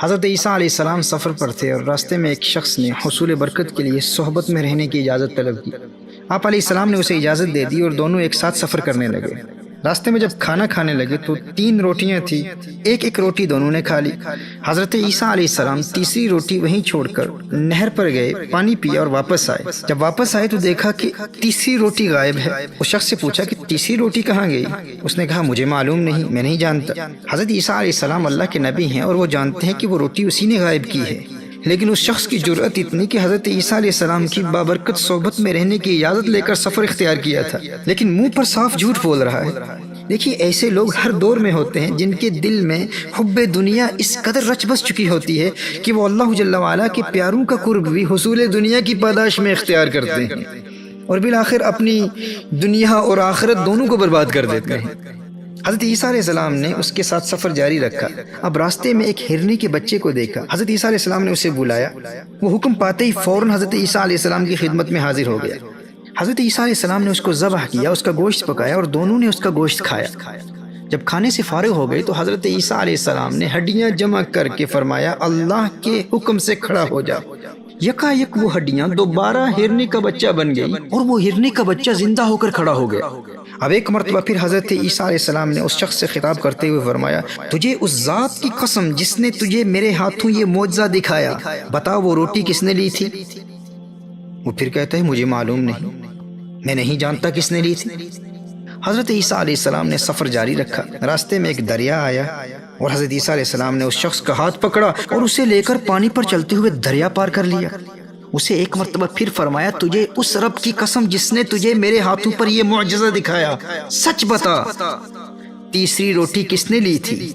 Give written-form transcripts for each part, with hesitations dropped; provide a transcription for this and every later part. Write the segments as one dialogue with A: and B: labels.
A: حضرت عیسیٰ علیہ السلام سفر پر تھے اور راستے میں ایک شخص نے حصول برکت کے لیے صحبت میں رہنے کی اجازت طلب کی۔ آپ علیہ السلام نے اسے اجازت دے دی اور دونوں ایک ساتھ سفر کرنے لگے۔ راستے میں جب کھانا کھانے لگے تو 3 روٹیاں تھیں، ایک روٹی دونوں نے کھا لی۔ حضرت عیسیٰ علیہ السلام تیسری روٹی وہیں چھوڑ کر نہر پر گئے، پانی پیا اور واپس آئے۔ جب واپس آئے تو دیکھا کہ تیسری روٹی غائب ہے۔ اس شخص سے پوچھا کہ تیسری روٹی کہاں گئی؟ اس نے کہا مجھے معلوم نہیں، میں نہیں جانتا۔ حضرت عیسیٰ علیہ السلام اللہ کے نبی ہیں اور وہ جانتے ہیں کہ وہ روٹی اسی نے غائب کی ہے، لیکن اس شخص کی جرأت اتنی کہ حضرت عیسیٰ علیہ السلام کی بابرکت صحبت میں رہنے کی اجازت لے کر سفر اختیار کیا تھا، لیکن منہ پر صاف جھوٹ بول رہا ہے۔ دیکھیے ایسے لوگ ہر دور میں ہوتے ہیں جن کے دل میں حب دنیا اس قدر رچ بس چکی ہوتی ہے کہ وہ اللہ جل وعلا کے پیاروں کا قرب بھی حصول دنیا کی پاداش میں اختیار کرتے ہیں اور بالآخر اپنی دنیا اور آخرت دونوں کو برباد کر دیتے ہیں۔ حضرت عیسیٰ علیہ السلام نے اس کے ساتھ سفر جاری رکھا۔ اب راستے میں ایک ہرنی کے بچے کو دیکھا۔ حضرت عیسیٰ علیہ السلام نے اسے بلایا۔ وہ حکم پاتے ہی فوراً حضرت عیسیٰ علیہ السلام کی خدمت میں حاضر ہو گیا۔ حضرت عیسیٰ علیہ السلام نے اس کو ذبح کیا، اس کا گوشت پکایا اور دونوں نے اس کا گوشت کھایا۔ جب کھانے سے فارغ ہو گئے تو حضرت عیسیٰ علیہ السلام نے ہڈیاں جمع کر کے فرمایا اللہ کے حکم سے کھڑا ہو جا۔ یکا یک وہ ہڈیاں دوبارہ ہرنے کا بچہ بن گئی اور وہ ہرنے کا بچہ زندہ ہو کر کھڑا ہو گیا۔ اب ایک مرتبہ پھر حضرت عیسیٰ علیہ السلام نے اس شخص سے خطاب کرتے ہوئے فرمایا تجھے اس ذات کی قسم جس نے تجھے میرے ہاتھوں یہ معجزہ دکھایا، بتا وہ روٹی کس نے لی تھی؟ وہ پھر کہتا ہے مجھے معلوم نہیں، میں نہیں جانتا کس نے لی تھی۔ حضرت عیسیٰ علیہ السلام نے سفر جاری رکھا۔ راستے میں ایک دریا آیا اور حضرت عیسیٰ علیہ السلام نے اس شخص کا ہاتھ پکڑا اور اسے لے کر پانی پر چلتے ہوئے دریا پار کر لیا۔ اسے ایک مرتبہ پھر فرمایا تجھے اس رب کی قسم جس نے تجھے میرے ہاتھوں پر یہ معجزہ دکھایا، سچ بتا تیسری روٹی کس نے لی تھی؟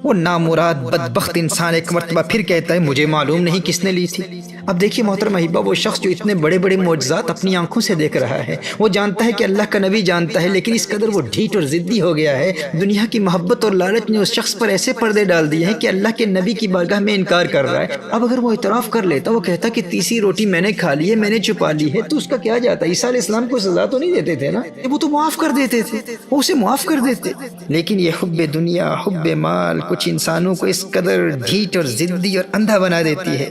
A: وہ نامراد بدبخت انسان ایک مرتبہ پھر کہتا ہے مجھے معلوم نہیں کس نے لی تھی۔ اب دیکھیے محترم احبہ، وہ شخص جو اتنے بڑے بڑے معجزات اپنی آنکھوں سے دیکھ رہا ہے، وہ جانتا ہے کہ اللہ کا نبی جانتا ہے، لیکن اس قدر وہ ڈھیٹ اور ضدی ہو گیا ہے، دنیا کی محبت اور لالچ نے اس شخص پر ایسے پردے ڈال دیے ہیں کہ اللہ کے نبی کی بارگاہ میں انکار کر رہا ہے۔ اب اگر وہ اعتراف کر لیتا، وہ کہتا کہ تیسری روٹی میں نے کھا لی ہے، میں نے چھپا لی ہے، تو اس کا کیا جاتا؟ عیسیٰ علیہ السلام کو سزا تو نہیں دیتے تھے نا، وہ تو معاف کر دیتے تھے، وہ اسے معاف کر دیتے۔ لیکن یہ حب دنیا، حب مال کچھ انسانوں کو اس قدر ڈھیٹ اور ضدی اور اندھا بنا دیتی ہے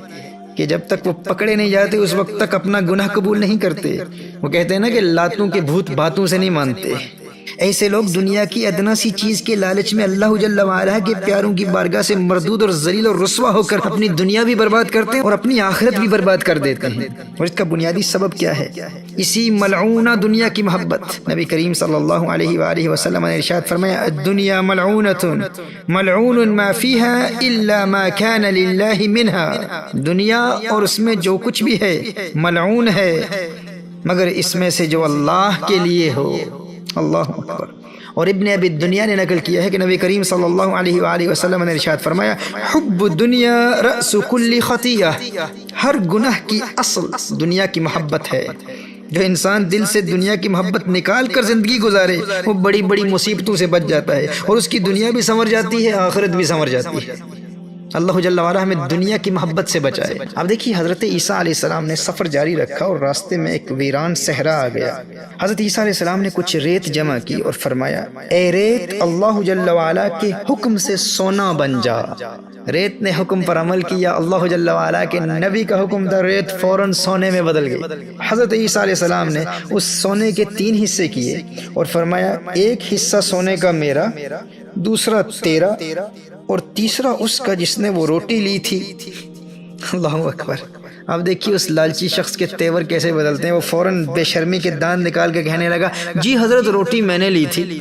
A: کہ جب تک وہ پکڑے نہیں جاتے اس وقت تک اپنا گناہ قبول نہیں کرتے۔ وہ کہتے ہیں نا کہ لاتوں کے بھوت باتوں سے نہیں مانتے۔ ایسے لوگ دنیا کی ادنا سی چیز کے لالچ میں اللہ جل وعلا کے پیاروں کی بارگاہ سے مردود اور ذلیل اور رسوا ہو کر اپنی دنیا بھی برباد کرتے ہیں اور اپنی آخرت بھی برباد کر دیتے ہیں۔ اور اس کا بنیادی سبب کیا ہے؟ اسی ملعونہ دنیا کی محبت۔ نبی کریم صلی اللہ علیہ وآلہ وسلم نے ارشاد فرمایا الدنیا ملعونۃ ملعون ما فیها الا ما كان للہ منها، دنیا اور اس میں جو کچھ بھی ہے ملعون ہے مگر اس میں سے جو اللہ کے لیے ہو۔ اللہ اکبر۔ اور ابن ابی الدنیا نے نقل کیا ہے کہ نبی کریم صلی اللہ علیہ وآلہ وسلم نے ارشاد فرمایا حب الدنیا رأس کل خطیہ، ہر گناہ کی اصل دنیا کی محبت ہے۔ جو انسان دل سے دنیا کی محبت نکال کر زندگی گزارے وہ بڑی بڑی مصیبتوں سے بچ جاتا ہے اور اس کی دنیا بھی سنور جاتی ہے، آخرت بھی سنور جاتی ہے۔ اللہ جل وعلا ہمیں دنیا کی محبت سے بچائے۔ اب دیکھیے حضرت عیسیٰ علیہ السلام نے سفر جاری رکھا اور راستے میں ایک ویران صحرا آ گیا۔ حضرت عیسیٰ علیہ السلام نے کچھ ریت جمع کی اور فرمایا اے ریت اللہ جل وعلا کے حکم سے سونا بن جا۔ ریت نے حکم پر عمل کیا، اللہ جل وعلا کے نبی کا حکم تھا، ریت فوراً سونے میں بدل گئی۔ حضرت عیسیٰ علیہ السلام نے اس سونے کے 3 حصے کیے اور فرمایا ایک حصہ سونے کا میرا، دوسرا تیرا اور تیسرا اس کا جس نے وہ روٹی لی تھی۔ اللہ اکبر۔ اب دیکھیے اس لالچی شخص کے تیور کیسے بدلتے ہیں۔ وہ فوراً بے شرمی کے دانت نکال کے کہنے لگا جی حضرت روٹی میں نے لی تھی۔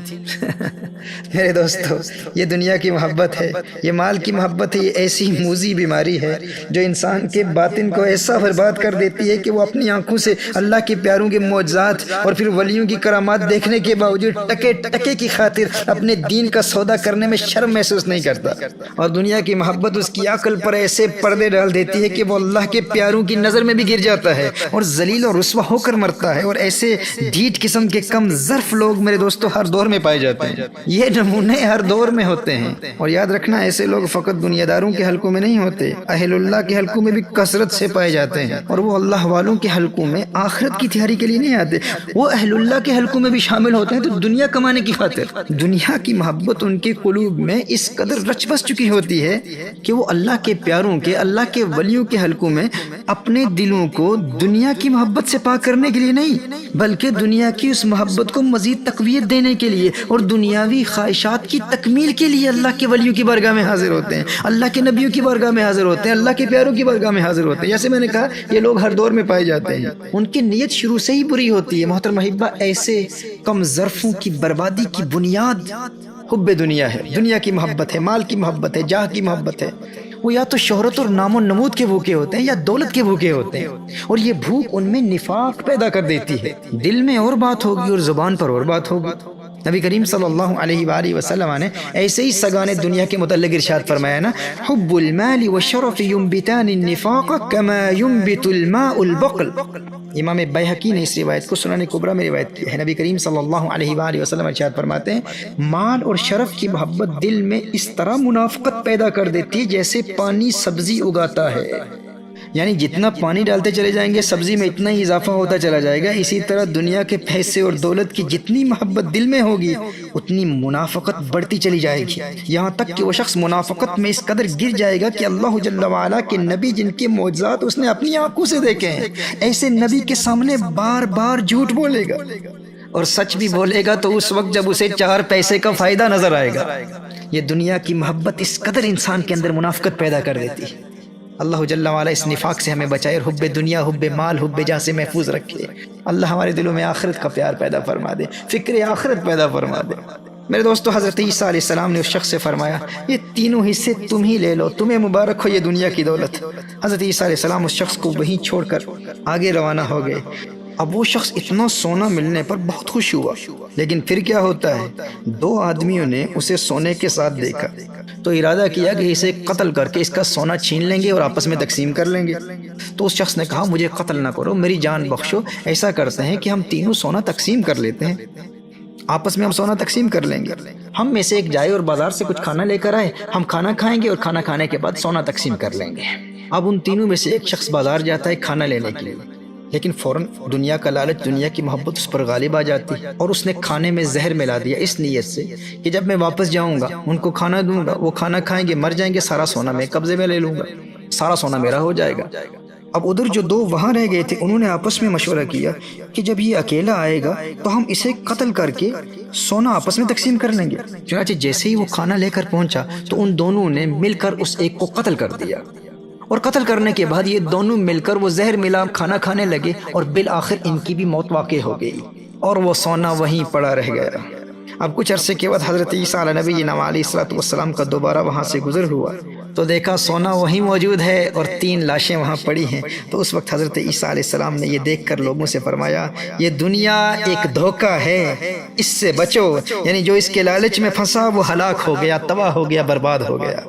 A: میرے دوستو، یہ دنیا کی محبت ہے، یہ مال کی محبت ہے، یہ ایسی موذی بیماری ہے جو انسان کے باطن کو ایسا برباد کر دیتی ہے کہ وہ اپنی آنکھوں سے اللہ کے پیاروں کے معجزات اور پھر ولیوں کی کرامات دیکھنے کے باوجود ٹکے ٹکے کی خاطر اپنے دین کا سودا کرنے میں شرم محسوس نہیں کرتا، اور دنیا کی محبت اس کی عقل پر ایسے پردے ڈال دیتی ہے کہ وہ اللہ کے پیاروں پیاروں کی نظر میں بھی گر جاتا ہے اور ذلیل اور رسوا ہو کر مرتا ہے. اور ایسے ڈھیٹ قسم کے کم ظرف لوگ میرے دوستو ہر دور میں پائے جاتے ہیں. یہ نمونے ہر دور میں ہوتے ہیں. اور یاد رکھنا ایسے لوگ فقط دنیا داروں کے حلقوں میں نہیں ہوتے, اہل اللہ کے حلقوں میں بھی کثرت سے پائے جاتے ہیں. اور وہ اللہ والوں کے حلقوں میں آخرت کی تیاری کے لیے نہیں آتے, وہ اہل اللہ کے حلقوں میں بھی شامل ہوتے ہیں تو دنیا کمانے کی خاطر. دنیا کی محبت ان کے قلوب میں اس قدر رچ بس چکی ہوتی ہے کہ وہ اللہ کے پیاروں کے, اللہ کے ولیوں کے حلقوں میں اپنے دلوں کو دنیا کی محبت سے پاک کرنے کے لیے نہیں, بلکہ دنیا کی اس محبت کو مزید تقویت دینے کے لیے اور دنیاوی خواہشات کی تکمیل کے لیے اللہ کے ولیوں کی بارگاہ میں حاضر ہوتے ہیں, اللہ کے نبیوں کی بارگاہ میں حاضر ہوتے ہیں, اللہ کے پیاروں کی بارگاہ میں حاضر ہوتے ہیں. جیسے میں نے کہا یہ لوگ ہر دور میں پائے جاتے ہیں. ان کی نیت شروع سے ہی بری ہوتی ہے. محترم احبہ, ایسے کم ظرفوں کی بربادی کی بنیاد حب دنیا ہے, دنیا کی محبت ہے, مال کی محبت ہے, جاہ کی محبت ہے. وہ یا تو شہرت اور نام و نمود کے بھوکے ہوتے ہیں یا دولت کے بھوکے ہوتے ہیں, اور یہ بھوک ان میں نفاق پیدا کر دیتی ہے. دل میں اور بات ہوگی اور زبان پر اور بات ہوگی. نبی کریم صلی اللہ علیہ وآلہ وسلم نے ایسے ہی سگانے دنیا کے متعلق ارشاد فرمایا نا, حب المال والشرف ينبتان النفاق كما ينبت الماء البقل. امام بیہقی نے اس روایت کو سنن کبریٰ میں روایت کی ہے. نبی کریم صلی اللہ علیہ وآلہ وسلم ارشاد فرماتے ہیں, مال اور شرف کی محبت دل میں اس طرح منافقت پیدا کر دیتی ہے جیسے پانی سبزی اگاتا ہے. یعنی جتنا پانی ڈالتے چلے جائیں گے سبزی میں اتنا ہی اضافہ ہوتا چلا جائے گا. اسی طرح دنیا کے پیسے اور دولت کی جتنی محبت دل میں ہوگی اتنی منافقت بڑھتی چلی جائے گی, یہاں تک کہ وہ شخص منافقت میں اس قدر گر جائے گا کہ اللہ جل وعلا کے نبی جن کے معجزات اس نے اپنی آنکھوں سے دیکھے ہیں, ایسے نبی کے سامنے بار بار جھوٹ بولے گا, اور سچ بھی بولے گا تو اس وقت جب اسے 4 پیسے کا فائدہ نظر آئے گا. یہ دنیا کی محبت اس قدر انسان کے اندر منافقت پیدا کر دیتی ہے. اللہ جل وعلا اس نفاق سے ہمیں بچائے اور حب دنیا, حب مال, حب جاہ سے محفوظ رکھے. اللہ ہمارے دلوں میں آخرت کا پیار پیدا فرما دے, فکر آخرت پیدا فرما دے. میرے دوستو, حضرت عیسیٰ علیہ السلام نے اس شخص سے فرمایا, یہ تینوں حصے تم ہی لے لو, تمہیں مبارک ہو یہ دنیا کی دولت. حضرت عیسیٰ علیہ السلام اس شخص کو وہیں چھوڑ کر آگے روانہ ہو گئے. اب وہ شخص اتنا سونا ملنے پر بہت خوش ہوا, لیکن پھر کیا ہوتا ہے, 2 آدمیوں نے اسے سونے کے ساتھ دیکھا تو ارادہ کیا کہ اسے قتل کر کے اس کا سونا چھین لیں گے اور آپس میں تقسیم کر لیں گے. تو اس شخص نے کہا, مجھے قتل نہ کرو, میری جان بخشو, ایسا کرتے ہیں کہ ہم تینوں سونا تقسیم کر لیتے ہیں, آپس میں ہم سونا تقسیم کر لیں گے. ہم میں سے ایک جائے اور بازار سے کچھ کھانا لے کر آئے, ہم کھانا کھائیں گے اور کھانا کھانے کے بعد سونا تقسیم کر لیں گے. اب ان تینوں میں سے ایک شخص بازار جاتا ہے کھانا لینے کے لیے, لیکن فوراً دنیا کا لالچ, دنیا کی محبت اس پر غالب آ جاتی ہے, اور اس نے کھانے میں زہر ملا دیا اس نیت سے کہ جب میں واپس جاؤں گا ان کو کھانا دوں گا, وہ کھانا کھائیں گے, مر جائیں گے, سارا سونا میں قبضے میں لے لوں گا, سارا سونا میرا ہو جائے گا. اب ادھر جو 2 وہاں رہ گئے تھے انہوں نے آپس میں مشورہ کیا کہ جب یہ اکیلا آئے گا تو ہم اسے قتل کر کے سونا آپس میں تقسیم کر لیں گے. چنانچہ جیسے ہی وہ کھانا لے کر پہنچا تو ان دونوں نے مل کر اس ایک کو قتل کر دیا, اور قتل کرنے کے بعد یہ دونوں مل کر وہ زہر ملا کھانا کھانے لگے, اور بالآخر ان کی بھی موت واقع ہو گئی اور وہ سونا وہیں پڑا رہ گیا. اب کچھ عرصے کے بعد حضرت عیسیٰ علیہ نبی علیہ السلام کا دوبارہ وہاں سے گزر ہوا تو دیکھا سونا وہیں موجود ہے اور 3 لاشیں وہاں پڑی ہیں. تو اس وقت حضرت عیسیٰ علیہ السلام نے یہ دیکھ کر لوگوں سے فرمایا, یہ دنیا ایک دھوکہ ہے, اس سے بچو. یعنی جو اس کے لالچ میں پھنسا وہ ہلاک ہو گیا, تباہ ہو گیا, برباد ہو گیا.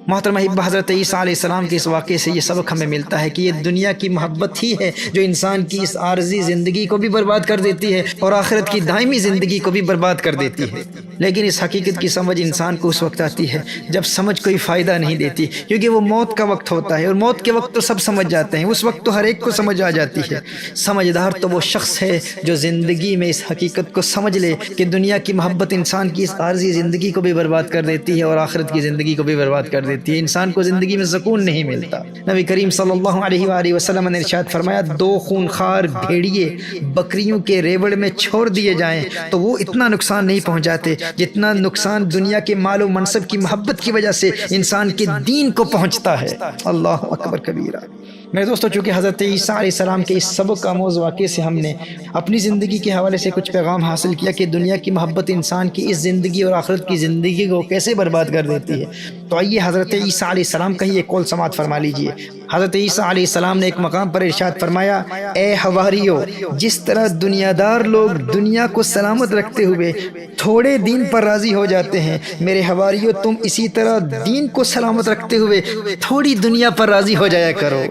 A: محترم احبہ, حضرت عیسیٰ علیہ السلام کے اس واقعے سے یہ سبق ہمیں ملتا ہے کہ یہ دنیا کی محبت ہی ہے جو انسان کی اس عارضی زندگی کو بھی برباد کر دیتی ہے اور آخرت کی دائمی زندگی کو بھی برباد کر دیتی ہے. لیکن اس حقیقت کی سمجھ انسان کو اس وقت آتی ہے جب سمجھ کوئی فائدہ نہیں دیتی, کیونکہ وہ موت کا وقت ہوتا ہے, اور موت کے وقت تو سب سمجھ جاتے ہیں, اس وقت تو ہر ایک کو سمجھ آ جاتی ہے. سمجھدار تو وہ شخص ہے جو زندگی میں اس حقیقت کو سمجھ لے کہ دنیا کی محبت انسان کی اس عارضی زندگی کو بھی برباد کر دیتی ہے اور آخرت کی زندگی کو بھی برباد کر دیتی ہے. انسان کو زندگی میں سکون نہیں ملتا. نبی کریم صلی اللہ علیہ وآلہ وسلم نے ارشاد فرمایا, 2 خونخوار بھیڑیے بکریوں کے ریوڑ میں چھوڑ دیے جائیں تو وہ اتنا نقصان نہیں پہنچاتے جتنا نقصان دنیا کے مال و منصب کی محبت کی وجہ سے انسان کے دین کو پہنچتا ہے. اللہ اکبر کبیرہ. میرے دوستو, چونکہ حضرت عیسیٰ علیہ السلام کے اس سبق آموز واقعے سے ہم نے اپنی زندگی کے حوالے سے کچھ پیغام حاصل کیا کہ دنیا کی محبت انسان کی اس زندگی اور آخرت کی زندگی کو کیسے برباد کر دیتی ہے. تو آئیے حضرت عیسیٰ علیہ السلام کا ہی ایک قول سماعت فرما لیجئے. حضرت عیسیٰ علیہ السلام نے ایک مقام پر ارشاد فرمایا, اے حواریو, جس طرح دنیا دار لوگ دنیا کو سلامت رکھتے ہوئے تھوڑے دین پر راضی ہو جاتے ہیں, میرے حواریو تم اسی طرح دین کو سلامت رکھتے ہوئے تھوڑی دنیا پر راضی ہو جایا کرو.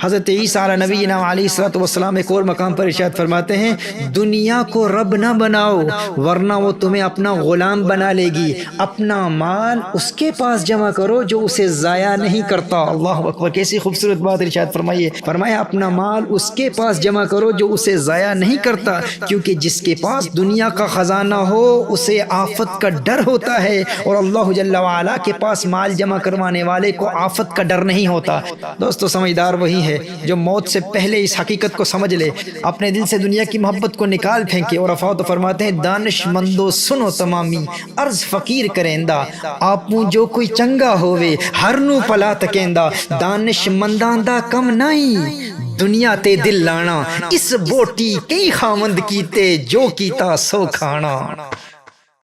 A: حضرت عیسیٰ علیہ نبینا علیہ الصلوۃ والسلام ایک اور مقام پر ارشاد فرماتے ہیں دنیا کو رب نہ بناؤ ورنہ وہ تمہیں اپنا غلام بنا لے گی، اپنا مال اس کے پاس جمع کرو جو اسے ضائع نہیں کرتا۔ اللہ اکبر، کیسی خوبصورت بات ارشاد فرمائیے، فرمایا اپنا مال اس کے پاس جمع کرو جو اسے ضائع نہیں کرتا، کیونکہ جس کے پاس دنیا کا خزانہ ہو اسے آفت کا ڈر ہوتا ہے، اور اللہ جل وعلا کے پاس مال جمع کروانے والے کو آفت کا ڈر نہیں ہوتا۔ دوستو سمجھدار وہی ہے جو موت سے پہلے اس حقیقت کو سمجھ لے، اپنے دل سے دنیا کی محبت کو نکال پھینکے، اور افاوت فرماتے ہیں دانش مندو سنو تمامی عرض فقیر کریندا، آپوں جو کوئی چنگا ہووے ہر نو پلا تکیندا، دانش منداں دا کم نہیں دنیا تے دل لانا، اس بوٹی کئی خامند کیتے جو کیتا سو کھانا۔